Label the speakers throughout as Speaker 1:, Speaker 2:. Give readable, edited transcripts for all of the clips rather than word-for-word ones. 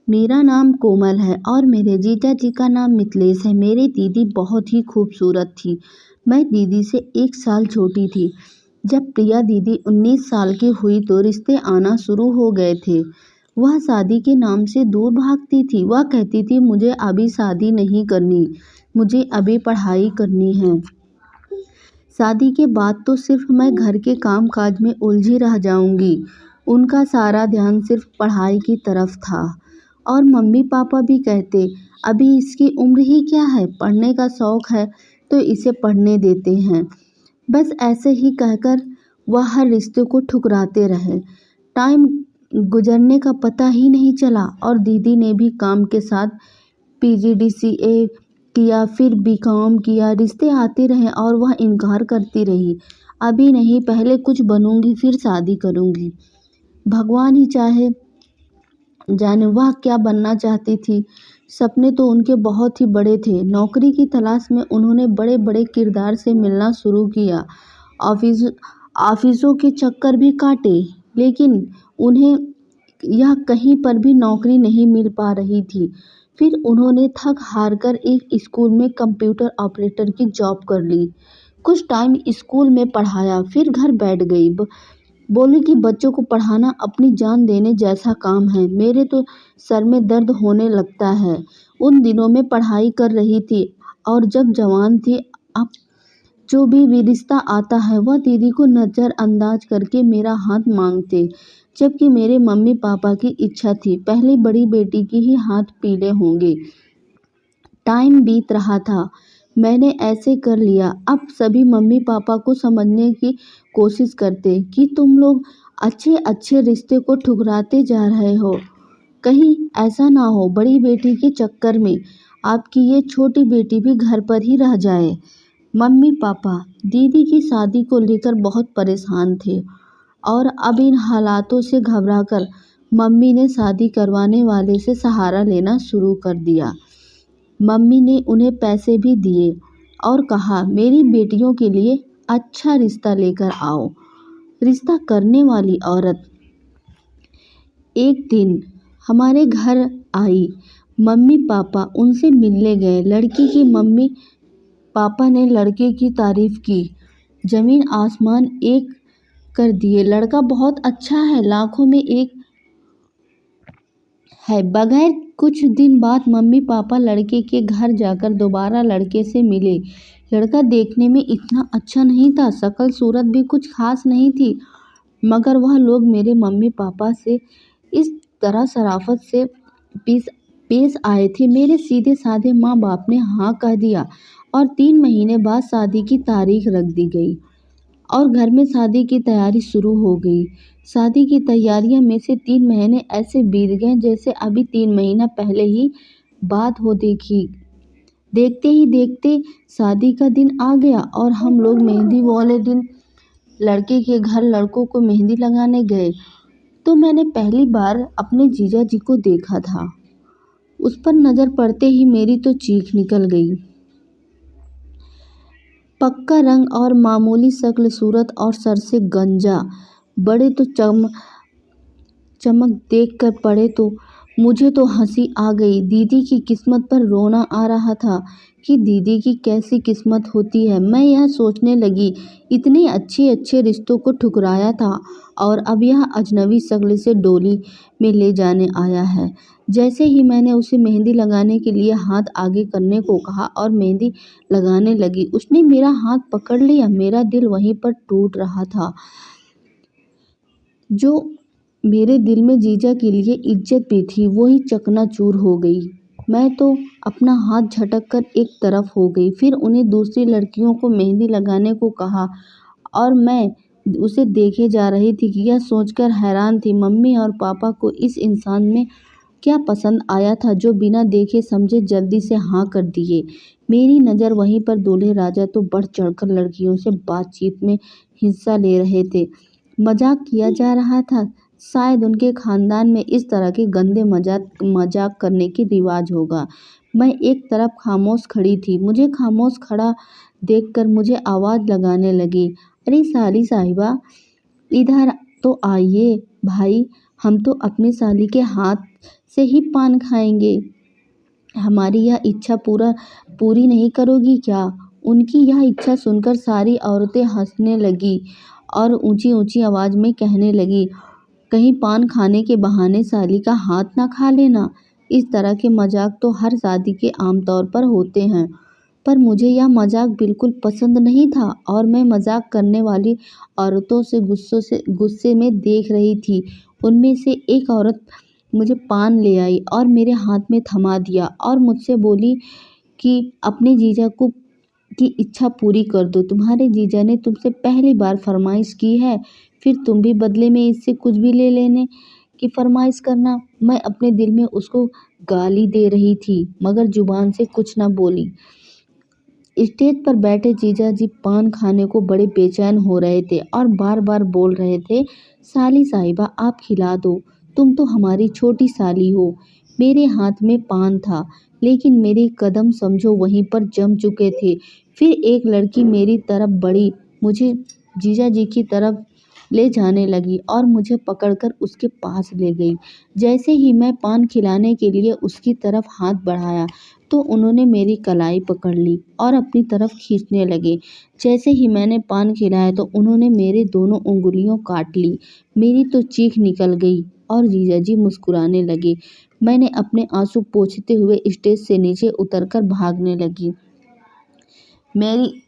Speaker 1: मेरा नाम कोमल है और मेरे जीजा जी का नाम मिथिलेश है। मेरी दीदी बहुत ही खूबसूरत थी। मैं दीदी से 1 साल छोटी थी। जब प्रिया दीदी 19 साल की हुई तो रिश्ते आना शुरू हो गए थे। वह शादी के नाम से दूर भागती थी। वह कहती थी मुझे अभी शादी नहीं करनी, मुझे अभी पढ़ाई करनी है। शादी के बाद तो सिर्फ मैं घर के काम काज में उलझी रह जाऊंगी। उनका सारा ध्यान सिर्फ पढ़ाई की तरफ था। और मम्मी पापा भी कहते अभी इसकी उम्र ही क्या है, पढ़ने का शौक है तो इसे पढ़ने देते हैं। बस ऐसे ही कहकर वह हर रिश्ते को ठुकराते रहे। टाइम गुजरने का पता ही नहीं चला और दीदी ने भी काम के साथ पीजीडीसीए किया, फिर बीकॉम किया। रिश्ते आते रहे और वह इनकार करती रही। अभी नहीं, पहले कुछ बनूंगी फिर शादी करूंगी। भगवान ही चाहे जाने वह क्या बनना चाहती थी। सपने तो उनके बहुत ही बड़े थे। नौकरी की तलाश में उन्होंने बड़े बड़े किरदार से मिलना शुरू किया। ऑफिस ऑफिसों के चक्कर भी काटे, लेकिन उन्हें यह कहीं पर भी नौकरी नहीं मिल पा रही थी। फिर उन्होंने थक हार कर एक स्कूल में कंप्यूटर ऑपरेटर की जॉब कर ली। कुछ टाइम स्कूल में पढ़ाया, फिर घर बैठ गई। बोली कि बच्चों को पढ़ाना अपनी जान देने जैसा काम है। मेरे तो सर में दर्द होने लगता है। उन दिनों में पढ़ाई कर रही थी और जब जवान थी। अब जो भी रिश्ता आता है वह दीदी को नज़रअंदाज करके मेरा हाथ मांगते, जबकि मेरे मम्मी पापा की इच्छा थी पहले बड़ी बेटी की ही हाथ पीले होंगे। टाइम बीत रहा था, मैंने ऐसे कर लिया। अब सभी मम्मी पापा को समझने की कोशिश करते कि तुम लोग अच्छे अच्छे रिश्ते को ठुकराते जा रहे हो। कहीं ऐसा ना हो बड़ी बेटी के चक्कर में आपकी ये छोटी बेटी भी घर पर ही रह जाए। मम्मी पापा दीदी की शादी को लेकर बहुत परेशान थे और अब इन हालातों से घबराकर मम्मी ने शादी करवाने वाले से सहारा लेना शुरू कर दिया। मम्मी ने उन्हें पैसे भी दिए और कहा मेरी बेटियों के लिए अच्छा रिश्ता लेकर आओ। रिश्ता करने वाली औरत एक दिन हमारे घर आई। मम्मी पापा उनसे मिलने गए। लड़की की मम्मी पापा ने लड़के की तारीफ की, जमीन आसमान एक कर दिए। लड़का बहुत अच्छा है, लाखों में एक है। बगैर कुछ दिन बाद मम्मी पापा लड़के के घर जाकर दोबारा लड़के से मिले। लड़का देखने में इतना अच्छा नहीं था, शक्ल सूरत भी कुछ खास नहीं थी, मगर वह लोग मेरे मम्मी पापा से इस तरह शराफत से पेश आए थे। मेरे सीधे साधे माँ बाप ने हाँ कह दिया और 3 महीने बाद शादी की तारीख रख दी गई और घर में शादी की तैयारी शुरू हो गई। शादी की तैयारियों में से 3 महीने ऐसे बीत गए जैसे अभी 3 महीना पहले ही बात हो देखी। देखते ही देखते शादी का दिन आ गया और हम लोग मेहंदी वाले दिन लड़के के घर लड़कों को मेहंदी लगाने गए तो मैंने पहली बार अपने जीजा जी को देखा था। उस पर नज़र पड़ते ही मेरी तो चीख निकल गई। पक्का रंग और मामूली शक्ल सूरत और सर से गंजा, बड़े तो चमक देख कर पड़े तो मुझे तो हंसी आ गई। दीदी की किस्मत पर रोना आ रहा था कि दीदी की कैसी किस्मत होती है। मैं यह सोचने लगी, इतने अच्छे अच्छे रिश्तों को ठुकराया था और अब यह अजनबी शक्ल से डोली में ले जाने आया है। जैसे ही मैंने उसे मेहंदी लगाने के लिए हाथ आगे करने को कहा और मेहंदी लगाने लगी, उसने मेरा हाथ पकड़ लिया। मेरा दिल वहीं पर टूट रहा था। जो मेरे दिल में जीजा के लिए इज्जत भी थी वही चकनाचूर हो गई। मैं तो अपना हाथ झटक कर एक तरफ हो गई। फिर उन्हें दूसरी लड़कियों को मेहंदी लगाने को कहा और मैं उसे देखे जा रही थी कि यह सोचकर हैरान थी मम्मी और पापा को इस इंसान में क्या पसंद आया था जो बिना देखे समझे जल्दी से हाँ कर दिए। मेरी नज़र वहीं पर दूल्हे राजा तो बढ़ चढ़कर लड़कियों से बातचीत में हिस्सा ले रहे थे। मजाक किया जा रहा था। शायद उनके खानदान में इस तरह के गंदे मजाक करने की रिवाज होगा। मैं एक तरफ खामोश खड़ी थी। मुझे खामोश खड़ा देखकर मुझे आवाज़ लगाने लगी, अरे साली साहिबा, इधर तो आइए भाई, हम तो अपनी साली के हाथ से ही पान खाएंगे। हमारी यह इच्छा पूरी नहीं करोगी क्या? उनकी यह इच्छा सुनकर सारी औरतें हंसने लगी और ऊंची ऊंची आवाज में कहने लगी, कहीं पान खाने के बहाने साली का हाथ ना खा लेना। इस तरह के मजाक तो हर शादी के आमतौर पर होते हैं, पर मुझे यह मजाक बिल्कुल पसंद नहीं था और मैं मजाक करने वाली औरतों से गुस्से में देख रही थी। उनमें से एक औरत मुझे पान ले आई और मेरे हाथ में थमा दिया और मुझसे बोली कि अपने जीजा को की इच्छा पूरी कर दो। तुम्हारे जीजा ने तुमसे पहली बार फरमाइश की है, फिर तुम भी बदले में इससे कुछ भी ले लेने की फरमाइश करना। मैं अपने दिल में उसको गाली दे रही थी, मगर जुबान से कुछ न बोली। स्टेज पर बैठे जीजा जी पान खाने को बड़े बेचैन हो रहे थे और बार बार बोल रहे थे, साली साहिबा आप खिला दो, तुम तो हमारी छोटी साली हो। मेरे हाथ में पान था, लेकिन मेरे कदम समझो वहीं पर जम चुके थे। फिर एक लड़की मेरी तरफ बढ़ी, मुझे जीजा जी की तरफ ले जाने लगी और मुझे पकड़कर उसके पास ले गई। जैसे ही मैं पान खिलाने के लिए उसकी तरफ हाथ बढ़ाया, तो उन्होंने मेरी कलाई पकड़ ली और अपनी तरफ खींचने लगे। जैसे ही मैंने पान खिलाया तो उन्होंने मेरे दोनों उंगलियों काट ली। मेरी तो चीख निकल गई और जीजा जी मुस्कुराने लगे। मैंने अपने आंसू पोंछते हुए स्टेज से नीचे उतरकर भागने लगी। मेरी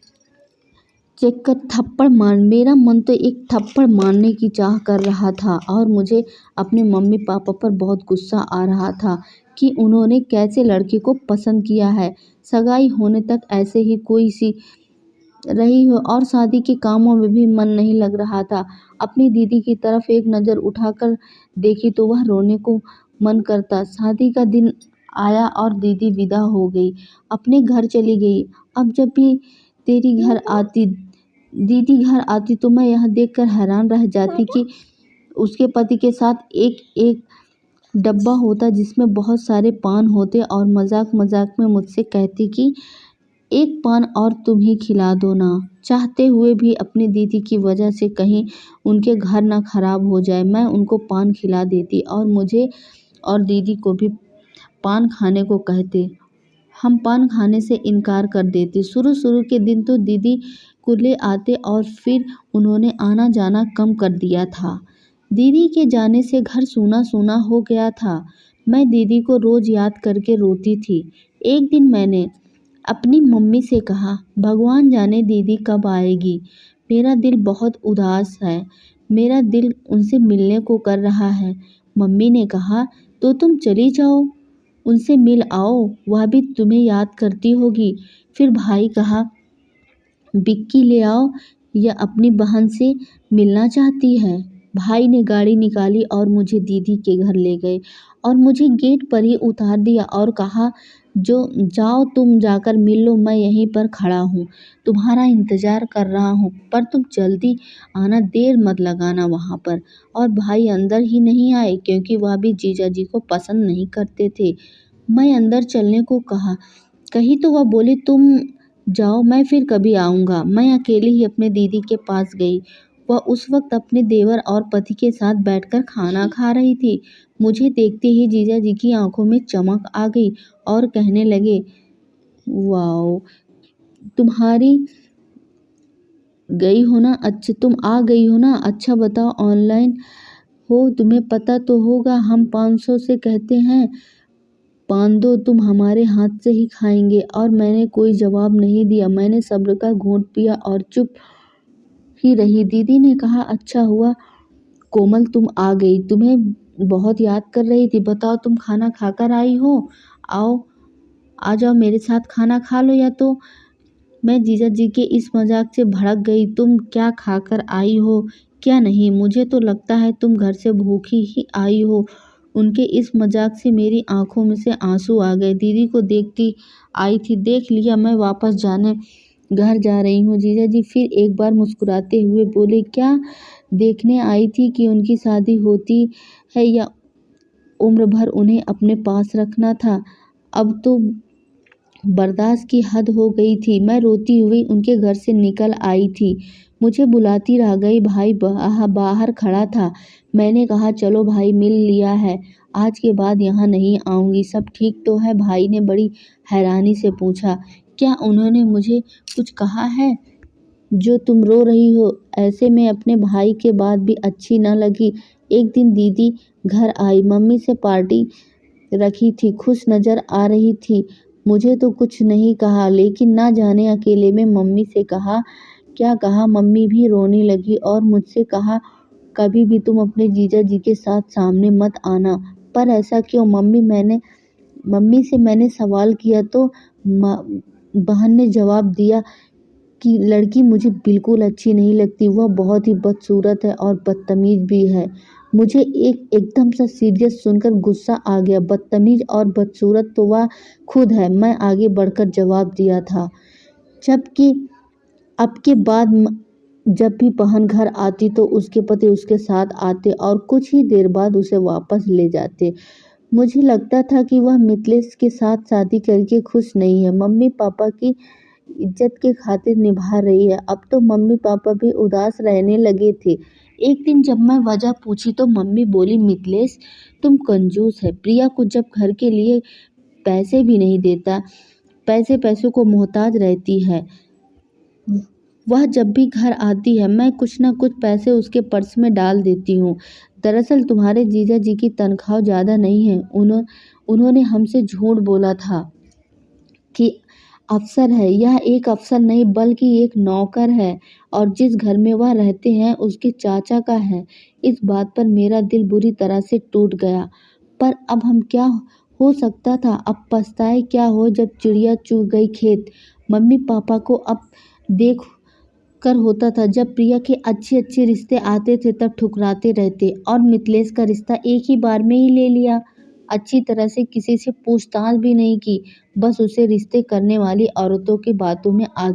Speaker 1: मेरा मन तो एक थप्पड़ मारने की चाह कर रहा था और मुझे अपने मम्मी पापा पर बहुत गुस्सा आ रहा था कि उन्होंने कैसे लड़के को पसंद किया है। सगाई होने तक ऐसे ही कोई सी रही हो और शादी के कामों में भी मन नहीं लग रहा था। अपनी दीदी की तरफ एक नज़र उठाकर देखी तो वह रोने को मन करता। शादी का दिन आया और दीदी विदा हो गई, अपने घर चली गई। अब जब भी दीदी घर आती तो मैं यह देखकर हैरान रह जाती कि उसके पति के साथ एक एक डब्बा होता जिसमें बहुत सारे पान होते और मजाक मजाक में मुझसे कहती कि एक पान और तुम ही खिला दो ना। चाहते हुए भी अपनी दीदी की वजह से कहीं उनके घर ना खराब हो जाए, मैं उनको पान खिला देती और मुझे और दीदी को भी पान खाने को कहते। हम पान खाने से इनकार कर देते। शुरू शुरू के दिन तो दीदी को ले आते और फिर उन्होंने आना जाना कम कर दिया था। दीदी के जाने से घर सूना सूना हो गया था। मैं दीदी को रोज याद करके रोती थी। एक दिन मैंने अपनी मम्मी से कहा, भगवान जाने दीदी कब आएगी। मेरा दिल बहुत उदास है, मेरा दिल उनसे मिलने को कर रहा है। मम्मी ने कहा, तो तुम चली जाओ, उनसे मिल आओ, वह भी तुम्हें याद करती होगी। फिर भाई कहा, बिक्की ले आओ, यह अपनी बहन से मिलना चाहती है। भाई ने गाड़ी निकाली और मुझे दीदी के घर ले गए और मुझे गेट पर ही उतार दिया और कहा, जो जाओ तुम जाकर मिल लो, मैं यहीं पर खड़ा हूँ, तुम्हारा इंतज़ार कर रहा हूँ, पर तुम जल्दी आना, देर मत लगाना वहाँ पर। और भाई अंदर ही नहीं आए क्योंकि वह भी जीजा जी को पसंद नहीं करते थे। मैं अंदर चलने को कही तो वह बोले, तुम जाओ, मैं फिर कभी आऊँगा। मैं अकेली ही अपने दीदी के पास गई। वह उस वक्त अपने देवर और पति के साथ बैठकर खाना खा रही थी। मुझे देखते ही जीजा जी की आंखों में चमक आ गई और कहने लगे, वाओ, तुम्हारी गई हो ना, अच्छा तुम आ गई हो ना, अच्छा बताओ ऑनलाइन हो, तुम्हें पता तो होगा हम 500 से कहते हैं, पान दो, तुम हमारे हाथ से ही खाएंगे। और मैंने कोई जवाब नहीं दिया। मैंने सब्र का घूंट पिया और चुप ही रही। दीदी ने कहा, अच्छा हुआ कोमल तुम आ गई, तुम्हें बहुत याद कर रही थी। बताओ तुम खाना खाकर आई हो? आओ, आ जाओ मेरे साथ खाना खा लो। या तो मैं जीजा जी के इस मजाक से भड़क गई। तुम क्या खाकर आई हो क्या नहीं? मुझे तो लगता है तुम घर से भूखी ही आई हो। उनके इस मजाक से मेरी आंखों में से आंसू आ गए। दीदी को देखती आई थी, देख लिया, मैं वापस जाने घर जा रही हूँ। जीजा जी फिर एक बार मुस्कुराते हुए बोले, क्या देखने आई थी कि उनकी शादी होती है या उम्र भर उन्हें अपने पास रखना था? अब तो बर्दाश्त की हद हो गई थी। मैं रोती हुई उनके घर से निकल आई थी। मुझे बुलाती रह गई। भाई बाहर खड़ा था। मैंने कहा चलो भाई, मिल लिया है, आज के बाद यहाँ नहीं आऊँगी। सब ठीक तो है? भाई ने बड़ी हैरानी से पूछा। क्या उन्होंने मुझे कुछ कहा है जो तुम रो रही हो? ऐसे में अपने भाई के बाद भी अच्छी न लगी। एक दिन दीदी घर आई, मम्मी से पार्टी रखी थी, खुश नजर आ रही थी। मुझे तो कुछ नहीं कहा, लेकिन ना जाने अकेले में मम्मी से कहा क्या कहा। मम्मी भी रोने लगी और मुझसे कहा कभी भी तुम अपने जीजा जी के साथ सामने मत आना। पर ऐसा क्यों मम्मी से मैंने सवाल किया तो बहन ने जवाब दिया कि लड़की मुझे बिल्कुल अच्छी नहीं लगती, वह बहुत ही बदसूरत है और बदतमीज भी है। मुझे एकदम सा सीरियस सुनकर गुस्सा आ गया। बदतमीज और बदसूरत तो वह खुद है, मैं आगे बढ़कर जवाब दिया था। जबकि अब के बाद जब भी बहन घर आती तो उसके पति उसके साथ आते और कुछ ही देर बाद उसे वापस ले जाते। मुझे लगता था कि वह मिथिलेश के साथ शादी करके खुश नहीं है, मम्मी पापा की इज्जत के खातिर निभा रही है। अब तो मम्मी पापा भी उदास रहने लगे थे। एक दिन जब मैं वजह पूछी तो मम्मी बोली, मिथिलेश तुम कंजूस है, प्रिया को जब घर के लिए पैसे भी नहीं देता, पैसे को मोहताज रहती है। वह जब भी घर आती है मैं कुछ न कुछ पैसे उसके पर्स में डाल देती हूँ। दरअसल तुम्हारे जीजा जी की तनख्वाह ज़्यादा नहीं है, उन्होंने हमसे झूठ बोला था कि अफसर है। यह एक अफसर नहीं बल्कि एक नौकर है और जिस घर में वह रहते हैं उसके चाचा का है। इस बात पर मेरा दिल बुरी तरह से टूट गया। पर अब हम क्या हो सकता था? अब पछताए क्या हो जब चिड़िया चुग गई खेत। मम्मी पापा को अब देख कर होता था, जब प्रिया के अच्छे रिश्ते आते थे तब ठुकराते रहते और मिथिलेश का रिश्ता एक ही बार में ही ले लिया। अच्छी तरह से किसी से पूछताछ भी नहीं की, बस उसे रिश्ते करने वाली औरतों की बातों में आ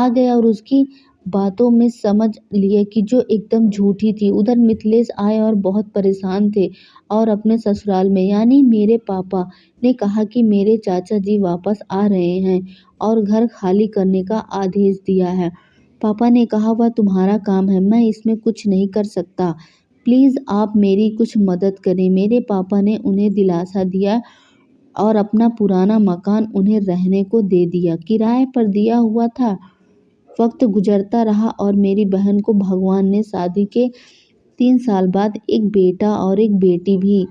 Speaker 1: गए और उसकी बातों में समझ लिए कि जो एकदम झूठी थी। उधर मिथिलेश आए और बहुत परेशान थे और अपने ससुराल में यानी मेरे पापा ने कहा कि मेरे चाचा जी वापस आ रहे हैं और घर खाली करने का आदेश दिया है। पापा ने कहा वह तुम्हारा काम है, मैं इसमें कुछ नहीं कर सकता, प्लीज़ आप मेरी कुछ मदद करें। मेरे पापा ने उन्हें दिलासा दिया और अपना पुराना मकान उन्हें रहने को दे दिया, किराए पर दिया हुआ था। वक्त गुजरता रहा और मेरी बहन को भगवान ने शादी के 3 साल बाद एक बेटा और एक बेटी भी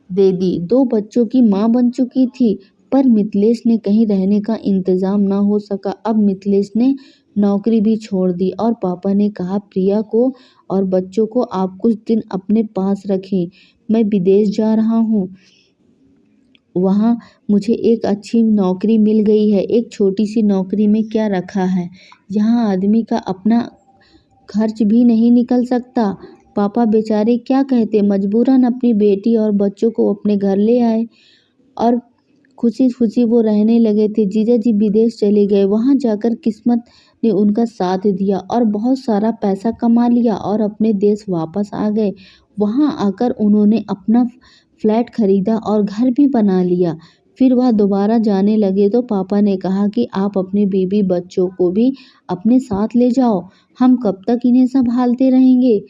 Speaker 1: दे दी। 2 बच्चों की माँ बन चुकी थी। पर मिथिलेश ने कहीं रहने का इंतजाम ना हो सका। अब मिथिलेश ने नौकरी भी छोड़ दी और पापा ने कहा प्रिया को और बच्चों को आप कुछ दिन अपने पास रखें, मैं विदेश जा रहा हूँ। वहाँ मुझे एक अच्छी नौकरी मिल गई है। एक छोटी सी नौकरी में क्या रखा है, यहाँ आदमी का अपना खर्च भी नहीं निकल सकता। पापा बेचारे क्या कहते, मजबूरन अपनी बेटी और बच्चों को अपने घर ले आए और खुशी खुशी वो रहने लगे थे। जीजा जी विदेश चले गए, वहाँ जाकर किस्मत ने उनका साथ दिया और बहुत सारा पैसा कमा लिया और अपने देश वापस आ गए। वहाँ आकर उन्होंने अपना फ्लैट खरीदा और घर भी बना लिया। फिर वह दोबारा जाने लगे तो पापा ने कहा कि आप अपने बीवी बच्चों को भी अपने साथ ले जाओ, हम कब तक इन्हें संभालते रहेंगे,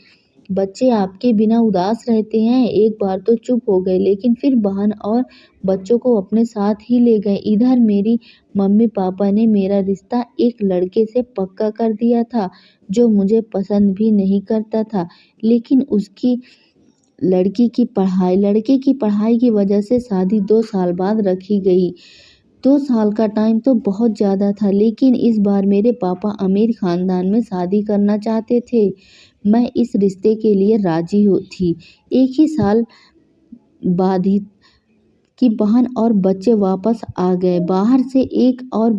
Speaker 1: बच्चे आपके बिना उदास रहते हैं। एक बार तो चुप हो गए, लेकिन फिर बहन और बच्चों को अपने साथ ही ले गए। इधर मेरी मम्मी पापा ने मेरा रिश्ता एक लड़के से पक्का कर दिया था जो मुझे पसंद भी नहीं करता था, लेकिन उसकी लड़के की पढ़ाई की वजह से शादी 2 साल बाद रखी गई। 2 साल का टाइम तो बहुत ज़्यादा था, लेकिन इस बार मेरे पापा अमीर खानदान में शादी करना चाहते थे। मैं इस रिश्ते के लिए राजी थी। एक ही साल बाद ही कि बहन और बच्चे वापस आ गए। बहन ने एक और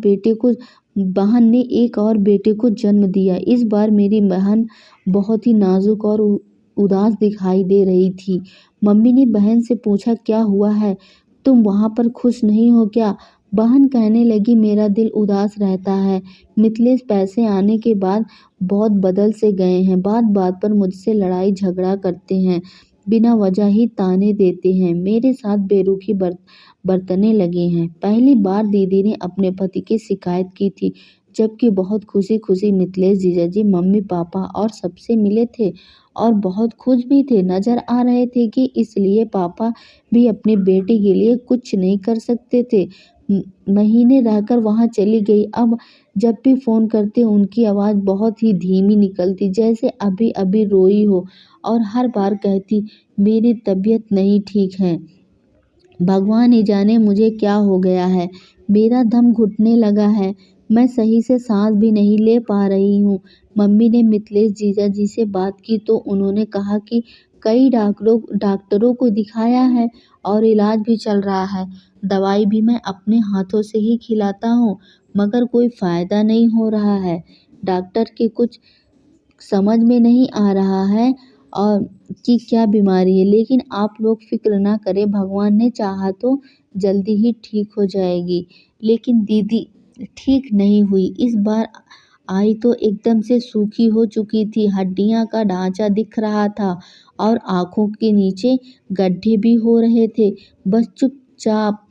Speaker 1: बेटे को जन्म दिया। इस बार मेरी बहन बहुत ही नाजुक और उदास दिखाई दे रही थी। मम्मी ने बहन से पूछा क्या हुआ है, तुम वहाँ पर खुश नहीं हो क्या? बहन कहने लगी मेरा दिल उदास रहता है। मिथिलेश पैसे आने के बाद बहुत बदल से गए हैं, बात बात पर मुझसे लड़ाई झगड़ा करते हैं। बिना वजह ही ताने देते हैं, मेरे साथ बेरुखी बरतने लगे हैं। पहली बार दीदी ने अपने पति की शिकायत की थी, जबकि बहुत खुशी खुशी मिथिलेश जीजाजी मम्मी पापा और सबसे मिले थे और बहुत खुश भी थे। नजर आ रहे थे कि इसलिए पापा भी अपनी बेटी के लिए कुछ नहीं कर सकते थे। महीने रहकर वहां चली गई। अब जब भी फोन करते उनकी आवाज़ बहुत ही धीमी निकलती, जैसे अभी अभी रोई हो, और हर बार कहती, मेरी तबीयत नहीं ठीक है। भगवान ही जाने मुझे क्या हो गया है। मेरा दम घुटने लगा है। मैं सही से सांस भी नहीं ले पा रही हूँ। मम्मी ने मिथिलेश जीजाजी से बात की तो उन्होंने कहा कि कई डॉक्टरों को दिखाया है और इलाज भी चल रहा है। दवाई भी मैं अपने हाथों से ही खिलाता हूँ, मगर कोई फायदा नहीं हो रहा है। डॉक्टर के कुछ समझ में नहीं आ रहा है और कि क्या बीमारी है, लेकिन आप लोग फिक्र ना करें, भगवान ने चाहा तो जल्दी ही ठीक हो जाएगी। लेकिन दीदी ठीक नहीं हुई। इस बार आई तो एकदम से सूखी हो चुकी थी, हड्डियां का ढांचा दिख रहा था और आंखों के नीचे गड्ढे भी हो रहे थे। बस चुपचाप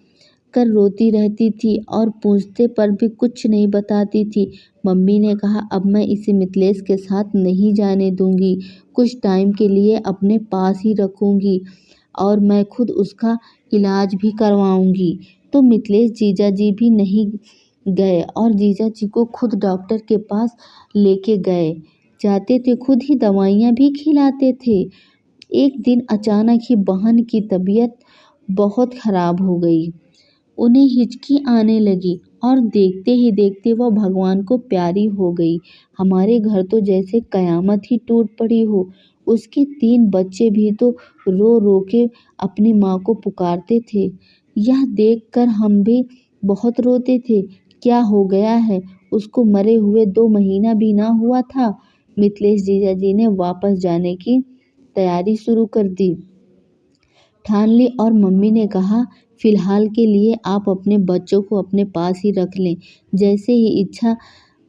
Speaker 1: कर रोती रहती थी और पूछते पर भी कुछ नहीं बताती थी। मम्मी ने कहा, अब मैं इसे मिथिलेश के साथ नहीं जाने दूंगी, कुछ टाइम के लिए अपने पास ही रखूंगी और मैं खुद उसका इलाज भी करवाऊंगी। तो मिथिलेश जीजाजी भी नहीं गए और जीजाजी को खुद डॉक्टर के पास लेके गए। जाते थे खुद ही दवाइयाँ भी खिलाते थे। एक दिन अचानक ही बहन की तबीयत बहुत खराब हो गई। उन्हें हिचकी आने लगी और देखते ही देखते वह भगवान को प्यारी हो गई। हमारे घर तो जैसे कयामत ही टूट पड़ी हो। उसके 3 बच्चे भी तो रो रो के अपनी माँ को पुकारते थे। यह देखकर हम भी बहुत रोते थे। क्या हो गया है, उसको मरे हुए 2 महीना भी ना हुआ था। मिथिलेश जीजाजी ने वापस जाने की तैयारी शुरू कर दी, ठान ली, और मम्मी ने कहा, फिलहाल के लिए आप अपने बच्चों को अपने पास ही रख लें। जैसे ही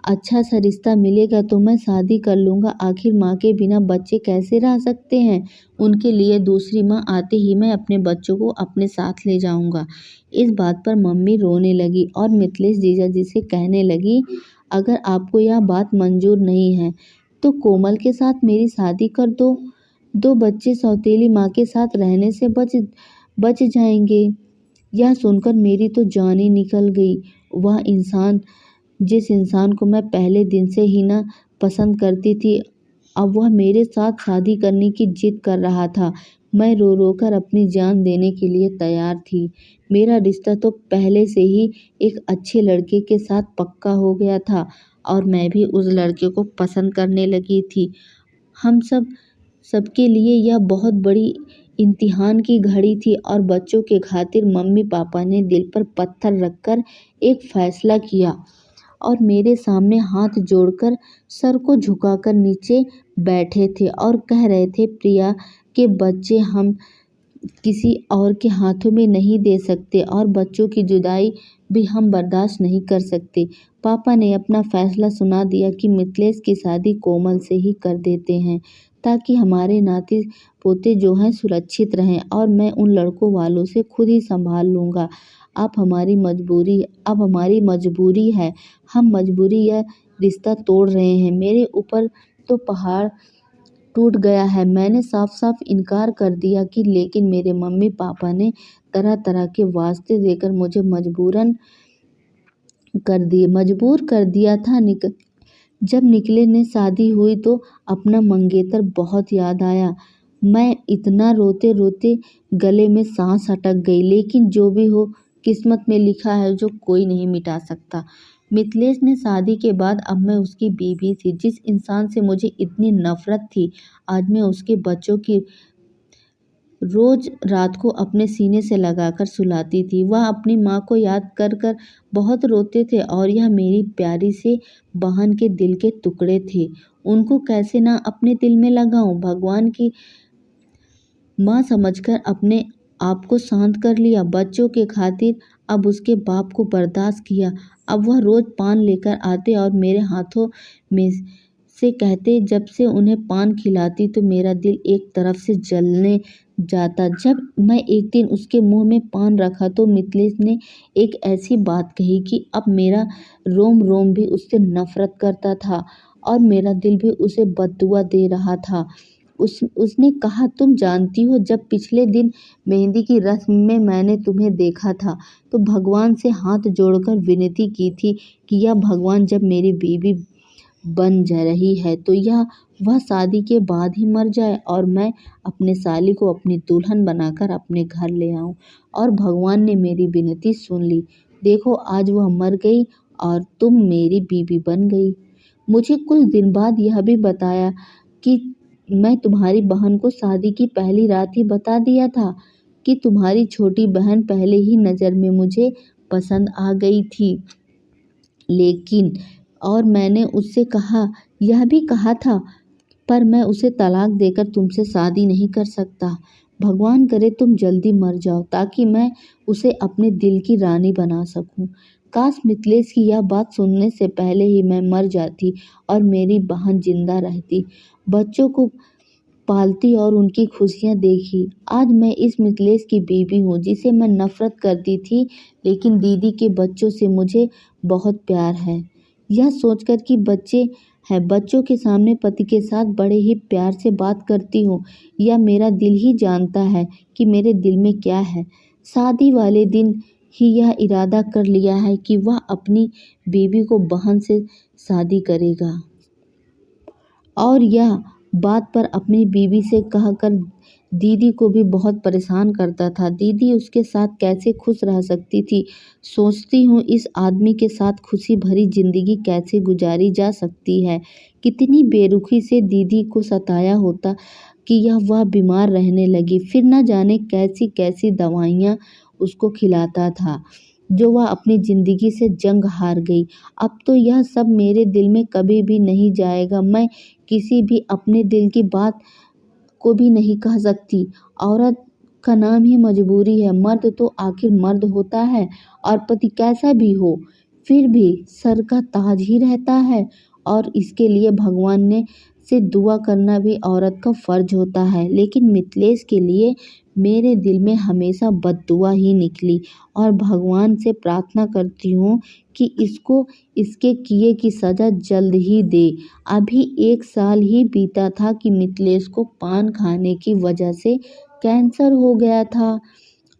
Speaker 1: अच्छा सा रिश्ता मिलेगा तो मैं शादी कर लूँगा। आखिर माँ के बिना बच्चे कैसे रह सकते हैं। उनके लिए दूसरी माँ आते ही मैं अपने बच्चों को अपने साथ ले जाऊँगा। इस बात पर मम्मी रोने लगी और मिथिलेश जीजाजी से कहने लगी, अगर आपको यह बात मंजूर नहीं है तो कोमल के साथ मेरी शादी कर दो। 2 बच्चे सौतेली माँ के साथ रहने से बच जाएंगे। यह सुनकर मेरी तो जान ही निकल गई। वह इंसान, जिस इंसान को मैं पहले दिन से ही ना पसंद करती थी, अब वह मेरे साथ शादी करने की जिद कर रहा था। मैं रो रो कर अपनी जान देने के लिए तैयार थी। मेरा रिश्ता तो पहले से ही एक अच्छे लड़के के साथ पक्का हो गया था और मैं भी उस लड़के को पसंद करने लगी थी। हम सबके लिए यह बहुत बड़ी इम्तिहान की घड़ी थी और बच्चों के खातिर मम्मी पापा ने दिल पर पत्थर रखकर एक फैसला किया और मेरे सामने हाथ जोड़कर सर को झुकाकर नीचे बैठे थे और कह रहे थे, प्रिया के बच्चे हम किसी और के हाथों में नहीं दे सकते और बच्चों की जुदाई भी हम बर्दाश्त नहीं कर सकते। पापा ने अपना फैसला सुना दिया कि मिथिलेश की शादी कोमल से ही कर देते हैं, ताकि हमारे नाती पोते जो हैं सुरक्षित रहें और मैं उन लड़कों वालों से खुद ही संभाल लूँगा। अब हमारी मजबूरी है। हम मजबूरी यह रिश्ता तोड़ रहे हैं। मेरे ऊपर तो पहाड़ टूट गया है। मैंने साफ साफ इनकार कर दिया कि, लेकिन मेरे मम्मी पापा ने तरह तरह के वास्ते देकर मुझे मजबूर कर दिया था। जब निकले ने शादी हुई तो अपना मंगेतर बहुत याद आया। मैं इतना रोते रोते गले में सांस अटक गई। लेकिन जो भी हो, किस्मत में लिखा है जो कोई नहीं मिटा सकता। मिथिलेश ने शादी के बाद अब मैं उसकी बीवी थी। जिस इंसान से मुझे इतनी नफरत थी, आज मैं उसके बच्चों की रोज रात को अपने सीने से लगाकर सुलाती थी। वह अपनी माँ को याद कर कर बहुत रोते थे और यह मेरी प्यारी से बहन के दिल के टुकड़े थे। उनको कैसे ना अपने दिल में लगाऊं। भगवान की माँ समझकर अपने आप को शांत कर लिया। बच्चों के खातिर अब उसके बाप को बर्दाश्त किया। अब वह रोज पान लेकर आते और मेरे हाथों में से कहते जब से उन्हें पान खिलाती तो मेरा दिल एक तरफ से जलने जाता। जब मैं एक दिन उसके मुंह में पान रखा तो मिथिलेश ने एक ऐसी बात कही कि अब मेरा रोम रोम भी उससे नफरत करता था और मेरा दिल भी उसे बद्दुआ दे रहा था। उसने कहा, तुम जानती हो, जब पिछले दिन मेहंदी की रस्म में मैंने तुम्हें देखा था तो भगवान से हाथ जोड़कर विनती की थी कि या भगवान, जब मेरी बीवी बन जा रही है तो यह वह शादी के बाद ही मर जाए और मैं अपने साली को अपनी दुल्हन बनाकर अपने घर ले आऊं। और भगवान ने मेरी विनती सुन ली। देखो, आज वह मर गई और तुम मेरी बीवी बन गई। मुझे कुछ दिन बाद यह भी बताया कि मैं तुम्हारी बहन को शादी की पहली रात ही बता दिया था कि तुम्हारी छोटी बहन पहले ही नज़र में मुझे पसंद आ गई थी। लेकिन और मैंने उससे यह भी कहा था, पर मैं उसे तलाक देकर तुमसे शादी नहीं कर सकता। भगवान करे तुम जल्दी मर जाओ ताकि मैं उसे अपने दिल की रानी बना सकूं। काश मिथिलेश की यह बात सुनने से पहले ही मैं मर जाती और मेरी बहन जिंदा रहती, बच्चों को पालती और उनकी खुशियां देखी। आज मैं इस मिथिलेश की बीवी हूँ जिसे मैं नफरत करती थी, लेकिन दीदी के बच्चों से मुझे बहुत प्यार है। यह सोचकर कि बच्चे हैं, बच्चों के सामने पति के साथ बड़े ही प्यार से बात करती हूँ, या मेरा दिल ही जानता है कि मेरे दिल में क्या है। शादी वाले दिन ही यह इरादा कर लिया है कि वह अपनी बीवी को बहन से शादी करेगा और यह बात पर अपनी बीवी से कहकर दीदी को भी बहुत परेशान करता था। दीदी उसके साथ कैसे खुश रह सकती थी। सोचती हूँ इस आदमी के साथ खुशी भरी जिंदगी कैसे गुजारी जा सकती है। कितनी बेरुखी से दीदी को सताया होता कि वह बीमार रहने लगी। फिर न जाने कैसी कैसी दवाइयाँ उसको खिलाता था जो वह अपनी ज़िंदगी से जंग हार गई। अब तो यह सब मेरे दिल में कभी भी नहीं जाएगा। मैं किसी भी अपने दिल की बात को भी नहीं कह सकती। औरत का नाम ही मजबूरी है। मर्द तो आखिर मर्द होता है और पति कैसा भी हो फिर भी सर का ताज ही रहता है, और इसके लिए भगवान ने से दुआ करना भी औरत का फर्ज होता है। लेकिन मिथिलेश के लिए मेरे दिल में हमेशा बद्दुआ ही निकली और भगवान से प्रार्थना करती हूँ कि इसको इसके किए की सज़ा जल्द ही दे। अभी 1 साल ही बीता था कि मिथिलेश को पान खाने की वजह से कैंसर हो गया था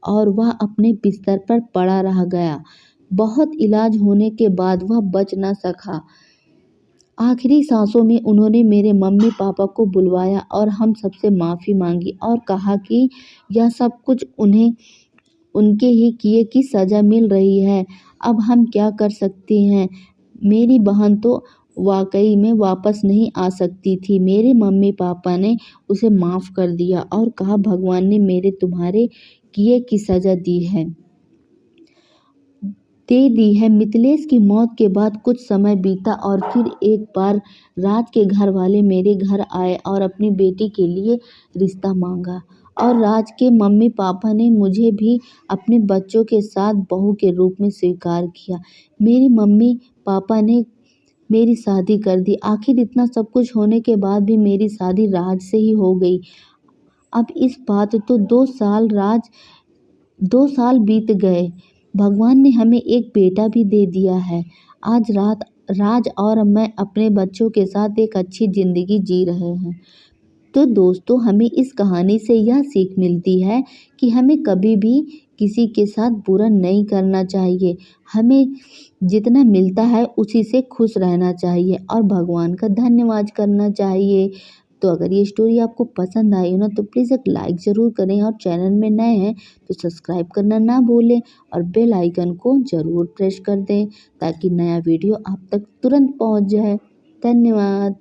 Speaker 1: और वह अपने बिस्तर पर पड़ा रह गया। बहुत इलाज होने के बाद वह बच न सका। आखिरी सांसों में उन्होंने मेरे मम्मी पापा को बुलवाया और हम सबसे माफ़ी मांगी और कहा कि यह सब कुछ उन्हें उनके ही किए की सज़ा मिल रही है। अब हम क्या कर सकते हैं। मेरी बहन तो वाकई में वापस नहीं आ सकती थी। मेरे मम्मी पापा ने उसे माफ़ कर दिया और कहा, भगवान ने मेरे तुम्हारे किए की सज़ा दे दी है। मिथिलेश की मौत के बाद कुछ समय बीता और फिर एक बार राज के घर वाले मेरे घर आए और अपनी बेटी के लिए रिश्ता मांगा, और राज के मम्मी पापा ने मुझे भी अपने बच्चों के साथ बहू के रूप में स्वीकार किया। मेरी मम्मी पापा ने मेरी शादी कर दी। आखिर इतना सब कुछ होने के बाद भी मेरी शादी राज से ही हो गई। अब इस बात तो 2 साल बीत गए। भगवान ने हमें एक बेटा भी दे दिया है। आज राज और मैं अपने बच्चों के साथ एक अच्छी ज़िंदगी जी रहे हैं। तो दोस्तों, हमें इस कहानी से यह सीख मिलती है कि हमें कभी भी किसी के साथ बुरा नहीं करना चाहिए। हमें जितना मिलता है उसी से खुश रहना चाहिए और भगवान का धन्यवाद करना चाहिए। तो अगर ये स्टोरी आपको पसंद आई हो ना, तो प्लीज़ एक लाइक ज़रूर करें और चैनल में नए हैं तो सब्सक्राइब करना ना भूलें और बेल आइकन को ज़रूर प्रेस कर दें ताकि नया वीडियो आप तक तुरंत पहुंच जाए। धन्यवाद।